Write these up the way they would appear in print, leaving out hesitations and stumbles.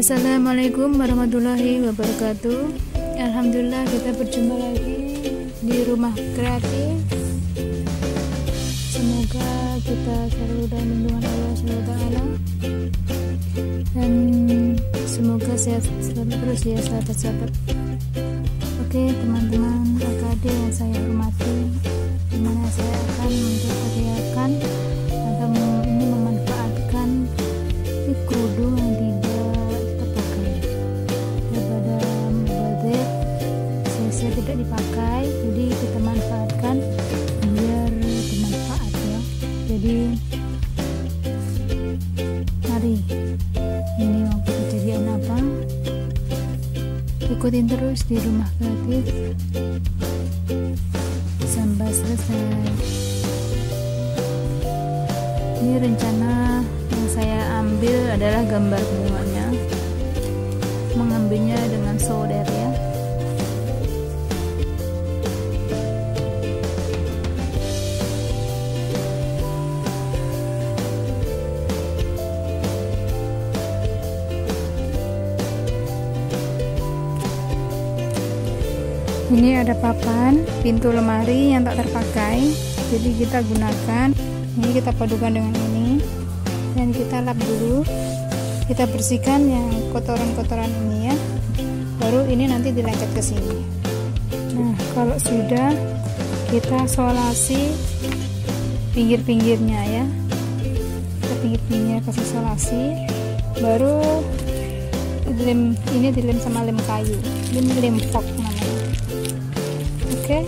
Assalamualaikum warahmatullahi wabarakatuh. Alhamdulillah kita berjumpa lagi di Rumah Kreatif. Semoga kita selalu dalam lindungan Allah SWT, dan semoga sehat selalu terus ya sahabat-sahabat. Oke teman-teman AKD yang saya hormati, dimana saya akan memperlihatkan atau ini memanfaatkan kerudung yang tidak terpakai daripada mubazir, saya tidak dipakai, jadi kita manfaatkan biar bermanfaat ya. Jadi mari, ini mau kejadian apa, ikutin terus di Rumah Kreatif sampai selesai. Ini rencana yang saya ambil adalah gambar bunganya, mengambilnya dengan solder ya. Ini ada papan pintu lemari yang tak terpakai, jadi kita gunakan ini, kita padukan dengan ini dan kita lap dulu, kita bersihkan yang kotoran-kotoran ini ya, baru ini nanti dilengket ke sini. Nah kalau sudah, kita solasi pinggir-pinggirnya ya, kita pinggir-pinggirnya kasih solasi, baru dilem, ini dilem sama lem kayu, lem fok namanya. Oke.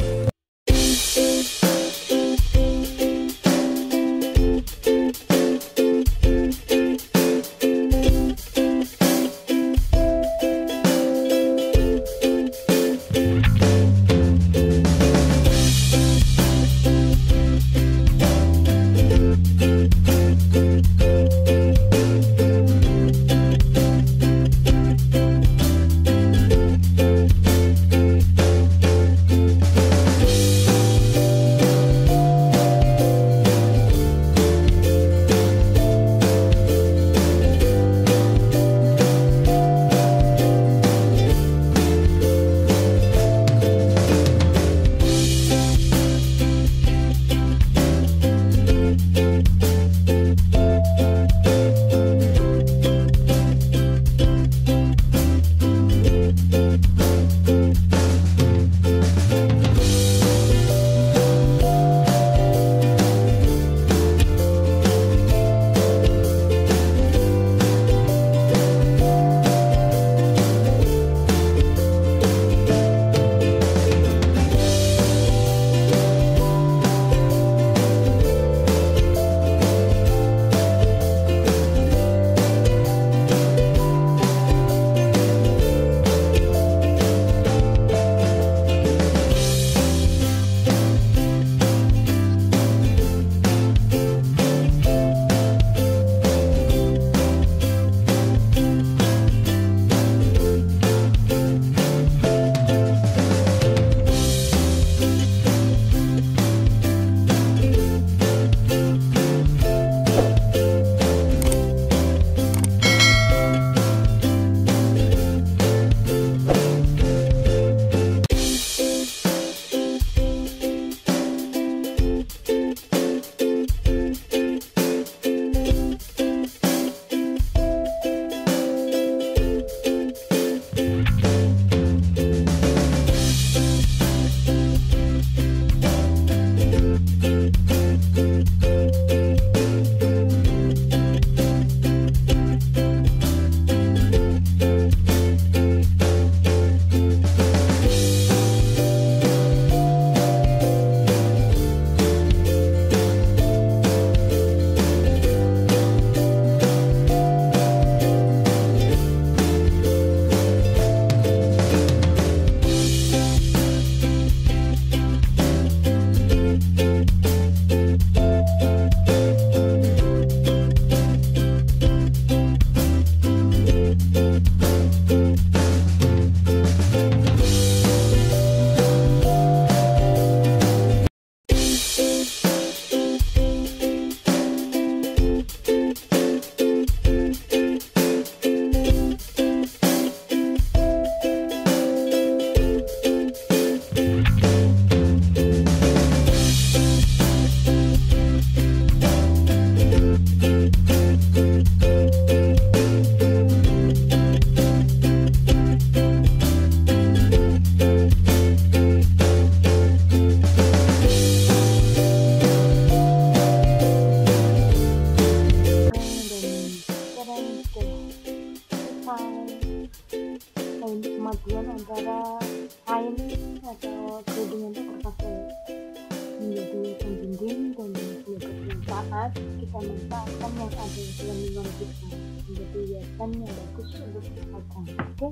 bermanfaat, kita manfaatkan yang ada dalam lingkungan kita menjadi hiasan yang bagus untuk dipasang. Oke,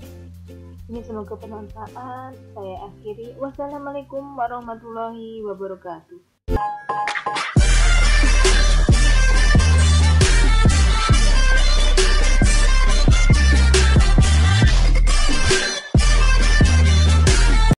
ini semoga bermanfaat. Saya akhiri. Wassalamualaikum warahmatullahi wabarakatuh.